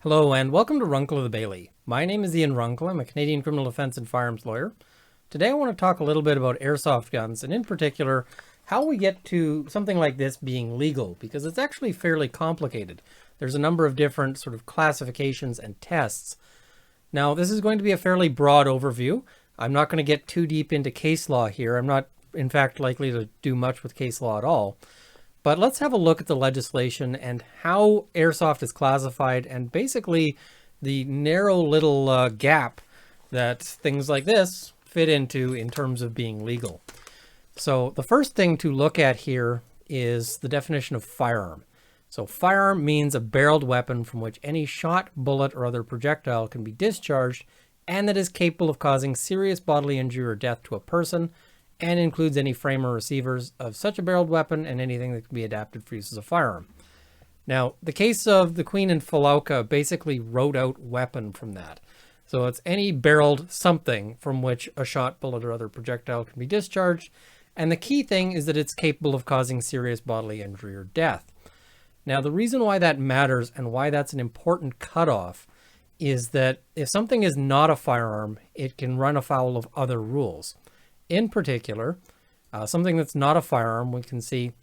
Hello and welcome to Runkle of the Bailey. My name is Ian Runkle. I'm a Canadian criminal defense and firearms lawyer. Today I want to talk a little bit about airsoft guns and in particular how we get to something like this being legal, because it's actually fairly complicated. There's a number of different sort of classifications and tests. Now this is going to be a fairly broad overview. I'm not going to get too deep into case law here. I'm not in fact likely to do much with case law at all. But let's have a look at the legislation and how airsoft is classified and basically the narrow little gap that things like this fit into in terms of being legal. So the first thing to look at here is the definition of firearm. So firearm means a barreled weapon from which any shot, bullet, or other projectile can be discharged and that is capable of causing serious bodily injury or death to a person, and includes any frame or receivers of such a barreled weapon and anything that can be adapted for use as a firearm. Now, the case of the Queen and Falauca basically wrote out weapon from that. So it's any barreled something from which a shot, bullet, or other projectile can be discharged. And the key thing is that it's capable of causing serious bodily injury or death. Now, the reason why that matters and why that's an important cutoff is that if something is not a firearm, it can run afoul of other rules. In particular, something that's not a firearm, we can see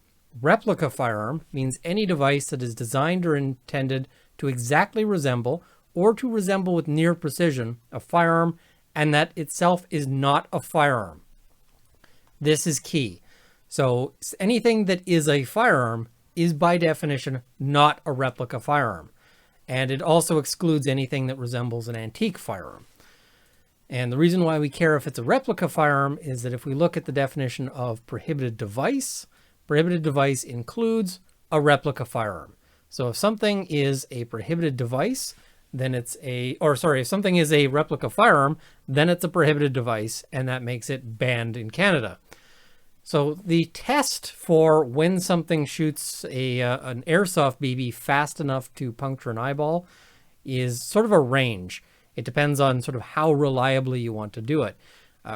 replica firearm means any device that is designed or intended to exactly resemble or to resemble with near precision a firearm, and that itself is not a firearm. This is key. So anything that is a firearm is by definition not a replica firearm. And it also excludes anything that resembles an antique firearm. And the reason why we care if it's a replica firearm is that if we look at the definition of prohibited device includes a replica firearm. So if something is a prohibited device, then if something is a replica firearm, then it's a prohibited device, and that makes it banned in Canada. So the test for when something shoots an airsoft BB fast enough to puncture an eyeball is sort of a range. It depends on sort of how reliably you want to do it.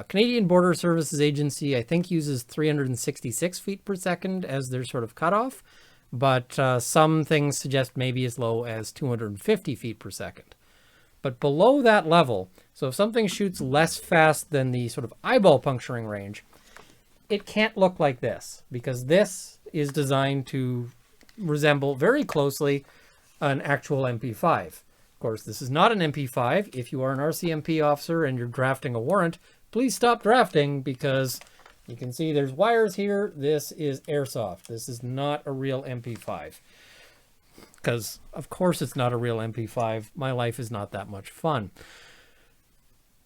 Canadian Border Services Agency, I think, uses 366 feet per second as their sort of cutoff, but some things suggest maybe as low as 250 feet per second. But below that level, so if something shoots less fast than the sort of eyeball puncturing range, it can't look like this, because this is designed to resemble very closely an actual MP5. Of course, this is not an MP5. If you are an RCMP officer and you're drafting a warrant, please stop drafting, because you can see there's wires here. This is airsoft. This is not a real MP5. Because, of course, it's not a real MP5. My life is not that much fun.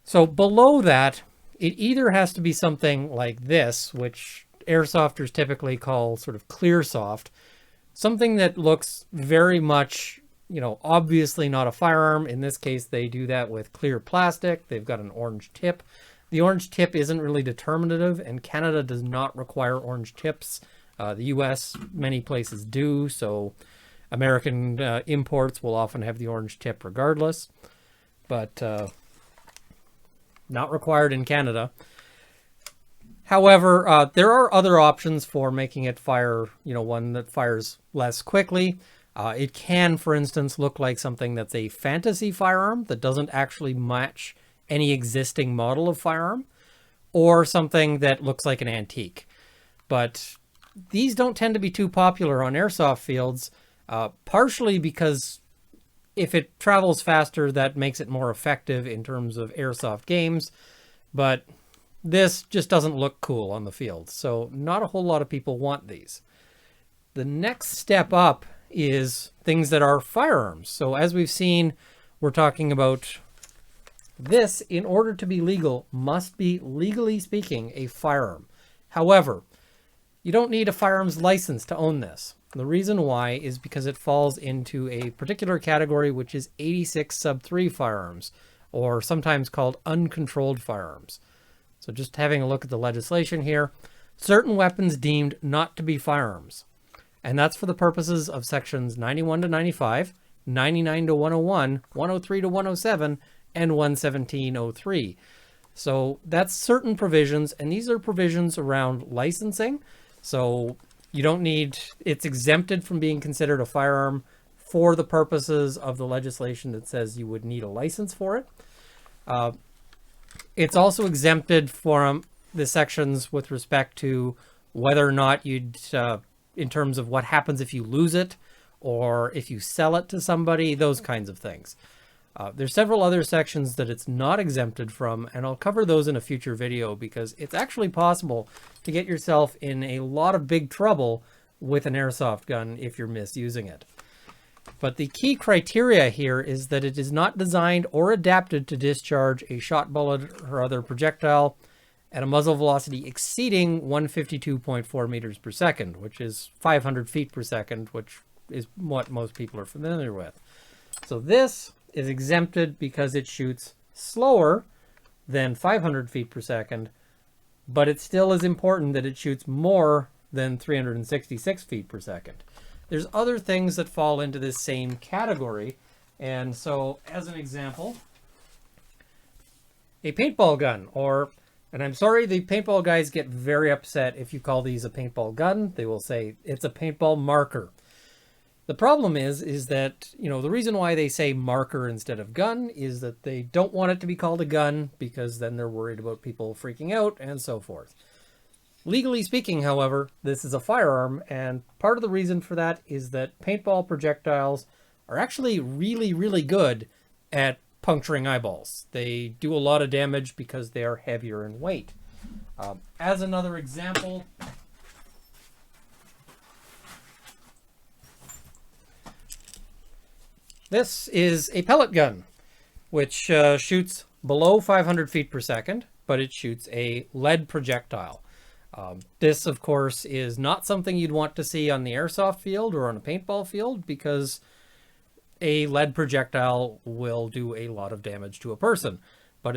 So below that, it either has to be something like this, which airsofters typically call sort of clear soft, something that looks very much, obviously not a firearm. In this case, they do that with clear plastic. They've got an orange tip. The orange tip isn't really determinative, and Canada does not require orange tips. The US, many places do, so American imports will often have the orange tip regardless, but not required in Canada. However, there are other options for making it fire, one that fires less quickly. It can, for instance, look like something that's a fantasy firearm that doesn't actually match any existing model of firearm, or something that looks like an antique. But these don't tend to be too popular on airsoft fields, partially because if it travels faster, that makes it more effective in terms of airsoft games, but this just doesn't look cool on the field. So not a whole lot of people want these. The next step up is things that are firearms. So as we've seen, we're talking about this, in order to be legal, must be, legally speaking, a firearm. However, you don't need a firearms license to own this. The reason why is because it falls into a particular category, which is 86 sub 3 firearms, or sometimes called uncontrolled firearms. So just having a look at the legislation here, certain weapons deemed not to be firearms. And that's for the purposes of sections 91 to 95, 99 to 101, 103 to 107, and 117.03. So that's certain provisions, and these are provisions around licensing. So you don't need, it's exempted from being considered a firearm for the purposes of the legislation that says you would need a license for it. It's also exempted from the sections with respect to whether or not you'd, in terms of what happens if you lose it or if you sell it to somebody, those kinds of things. There's several other sections that it's not exempted from, and I'll cover those in a future video because it's actually possible to get yourself in a lot of big trouble with an airsoft gun if you're misusing it. But the key criteria here is that it is not designed or adapted to discharge a shot bullet or other projectile at a muzzle velocity exceeding 152.4 meters per second, which is 500 feet per second, which is what most people are familiar with. So this is exempted because it shoots slower than 500 feet per second, but it still is important that it shoots more than 366 feet per second. There's other things that fall into this same category, and so as an example, a paintball gun, and I'm sorry, the paintball guys get very upset if you call these a paintball gun. They will say it's a paintball marker. The problem is that, the reason why they say marker instead of gun is that they don't want it to be called a gun because then they're worried about people freaking out and so forth. Legally speaking, however, this is a firearm, and part of the reason for that is that paintball projectiles are actually really, really good at puncturing eyeballs. They do a lot of damage because they are heavier in weight. As another example, this is a pellet gun, which shoots below 500 feet per second, but it shoots a lead projectile. This, of course, is not something you'd want to see on the airsoft field or on a paintball field because a lead projectile will do a lot of damage to a person. But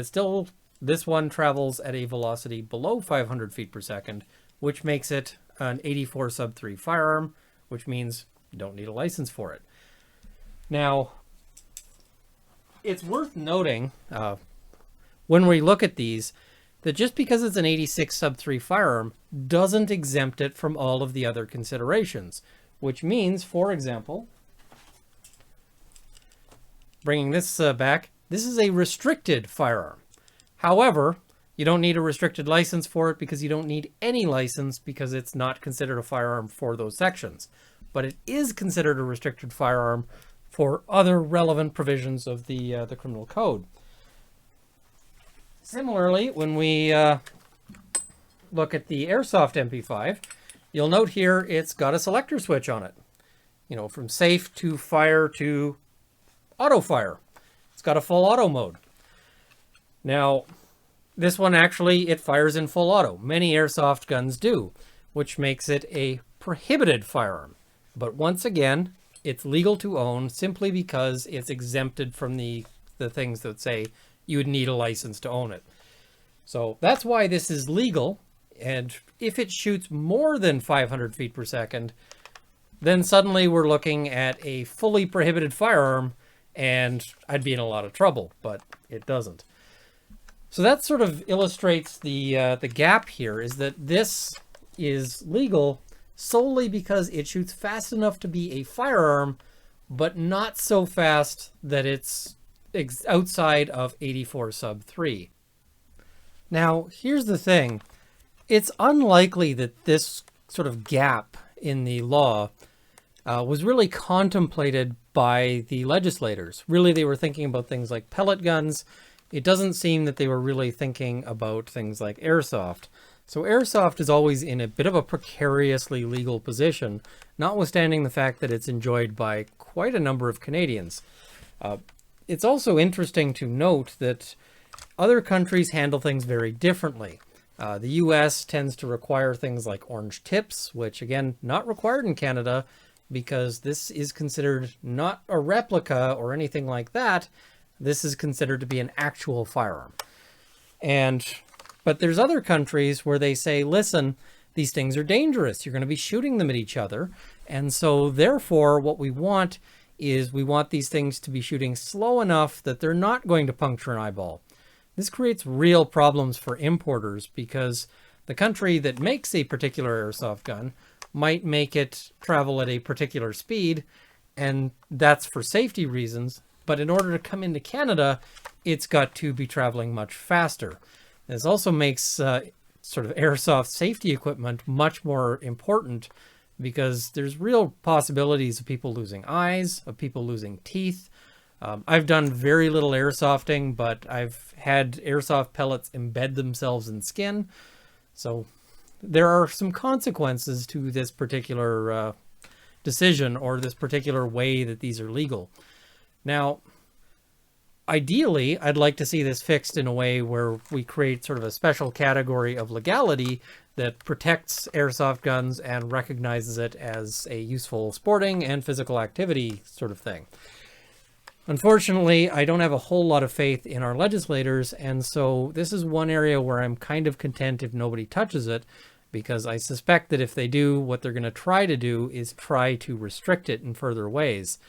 this one travels at a velocity below 500 feet per second, which makes it an 84 sub 3 firearm, which means you don't need a license for it. Now, it's worth noting when we look at these that just because it's an 86 sub 3 firearm doesn't exempt it from all of the other considerations, which means, for example, bringing this back, this is a restricted firearm. However, you don't need a restricted license for it because you don't need any license because it's not considered a firearm for those sections. But it is considered a restricted firearm for other relevant provisions of the criminal code. Similarly, when we look at the Airsoft MP5, you'll note here it's got a selector switch on it. From safe to fire to auto fire. It's got a full auto mode. Now, this one actually, it fires in full auto. Many Airsoft guns do, which makes it a prohibited firearm. But once again, it's legal to own simply because it's exempted from the things that say you would need a license to own it. So that's why this is legal. And if it shoots more than 500 feet per second, then suddenly we're looking at a fully prohibited firearm, and I'd be in a lot of trouble, but it doesn't. So that sort of illustrates the gap here, is that this is legal solely because it shoots fast enough to be a firearm, but not so fast that it's outside of 84 sub 3. Now, here's the thing. It's unlikely that this sort of gap in the law was really contemplated by the legislators. Really, they were thinking about things like pellet guns. It doesn't seem that they were really thinking about things like airsoft. So airsoft is always in a bit of a precariously legal position, notwithstanding the fact that it's enjoyed by quite a number of Canadians. It's also interesting to note that other countries handle things very differently. The US tends to require things like orange tips, which again, not required in Canada because this is considered not a replica or anything like that. This is considered to be an actual firearm. But there's other countries where they say, listen, these things are dangerous. You're going to be shooting them at each other. And so therefore, what we want is we want these things to be shooting slow enough that they're not going to puncture an eyeball. This creates real problems for importers because the country that makes a particular airsoft gun might make it travel at a particular speed, and that's for safety reasons. But in order to come into Canada, it's got to be traveling much faster. This also makes sort of airsoft safety equipment much more important, because there's real possibilities of people losing eyes, of people losing teeth. I've done very little airsofting, but I've had airsoft pellets embed themselves in skin. So there are some consequences to this particular decision, or this particular way that these are legal. Now, ideally, I'd like to see this fixed in a way where we create sort of a special category of legality that protects airsoft guns and recognizes it as a useful sporting and physical activity sort of thing. Unfortunately, I don't have a whole lot of faith in our legislators, and so this is one area where I'm kind of content if nobody touches it, because I suspect that if they do, what they're going to try to do is try to restrict it in further ways.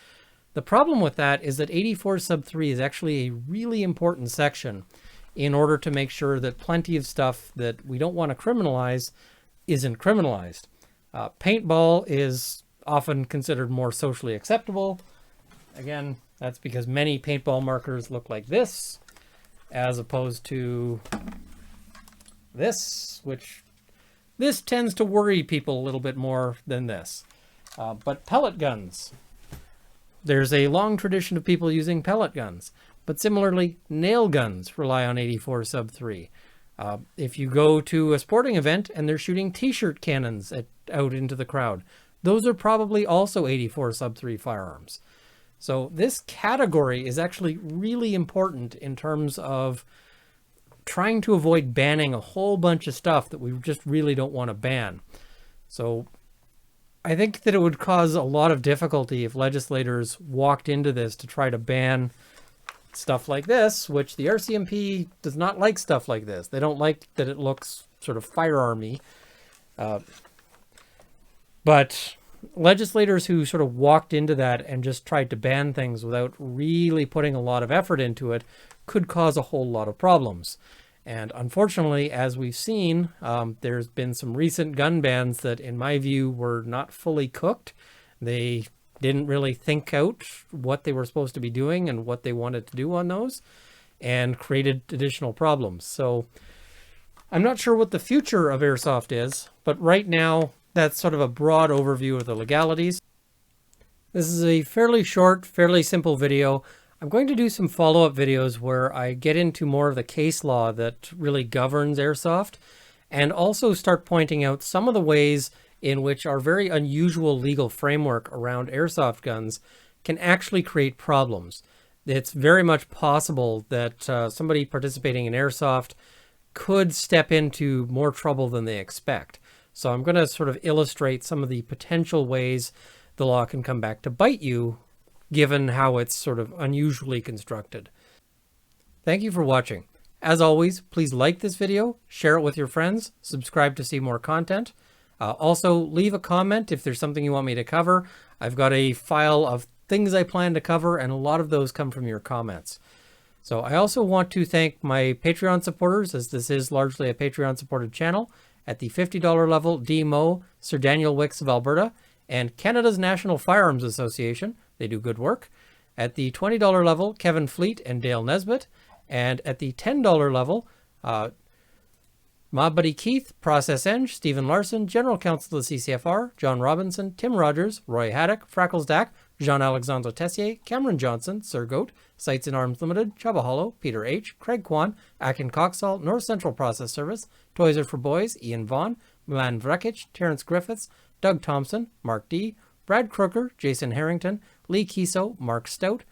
The problem with that is that 84 sub 3 is actually a really important section in order to make sure that plenty of stuff that we don't want to criminalize isn't criminalized. Paintball is often considered more socially acceptable. Again, that's because many paintball markers look like this, as opposed to this, which this tends to worry people a little bit more than this. But pellet guns. There's a long tradition of people using pellet guns, but similarly, nail guns rely on 84 sub 3. If you go to a sporting event and they're shooting t-shirt cannons out into the crowd, those are probably also 84 sub 3 firearms. So this category is actually really important in terms of trying to avoid banning a whole bunch of stuff that we just really don't want to ban. So I think that it would cause a lot of difficulty if legislators walked into this to try to ban stuff like this, which the RCMP does not like stuff like this. They don't like that it looks sort of firearmy. But legislators who sort of walked into that and just tried to ban things without really putting a lot of effort into it could cause a whole lot of problems. And unfortunately, as we've seen, there's been some recent gun bans that, in my view, were not fully cooked. They didn't really think out what they were supposed to be doing and what they wanted to do on those, and created additional problems. So I'm not sure what the future of airsoft is, but right now, that's sort of a broad overview of the legalities. This is a fairly short, fairly simple video. I'm going to do some follow-up videos where I get into more of the case law that really governs airsoft, and also start pointing out some of the ways in which our very unusual legal framework around airsoft guns can actually create problems. It's very much possible that somebody participating in airsoft could step into more trouble than they expect. So I'm going to sort of illustrate some of the potential ways the law can come back to bite you, given how it's sort of unusually constructed. Thank you for watching. As always, please like this video, share it with your friends, subscribe to see more content. Also, leave a comment if there's something you want me to cover. I've got a file of things I plan to cover, and a lot of those come from your comments. So I also want to thank my Patreon supporters, as this is largely a Patreon-supported channel. At the $50 level, D. Moe, Sir Daniel Wicks of Alberta, and Canada's National Firearms Association. They do good work. At the $20 level, Kevin Fleet and Dale Nesbitt. And at the $10 level, Ma Buddy Keith, Process Eng, Stephen Larson, General Counsel of the CCFR, John Robinson, Tim Rogers, Roy Haddock, Freckles Dack, Jean-Alexandre Tessier, Cameron Johnson, Sir Goat, Sights and Arms Limited, Chubba Hollow, Peter H., Craig Kwan, Akin Coxall, North Central Process Service, Toys Are for Boys, Ian Vaughn, Milan Vrekic, Terrence Griffiths, Doug Thompson, Mark D., Brad Crooker, Jason Harrington, Lee Kiso, Mark Stout,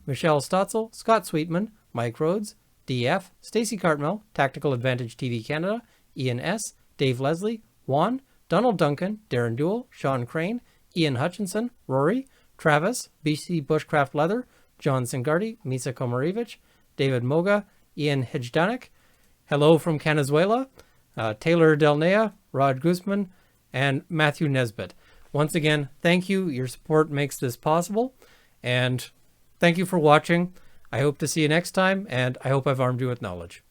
Michelle Stotzel, Scott Sweetman, Mike Rhodes, DF, Stacey Cartmel, Tactical Advantage TV Canada, Ian S., Dave Leslie, Juan, Donald Duncan, Darren Duell, Sean Crane, Ian Hutchinson, Rory, Travis, BC Bushcraft Leather, John Singardi, Misa Komarevich, David Moga, Ian Hejdanek, Hello from Venezuela, Taylor Delnea, Rod Guzman, and Matthew Nesbitt. Once again, thank you. Your support makes this possible. And thank you for watching. I hope to see you next time, and I hope I've armed you with knowledge.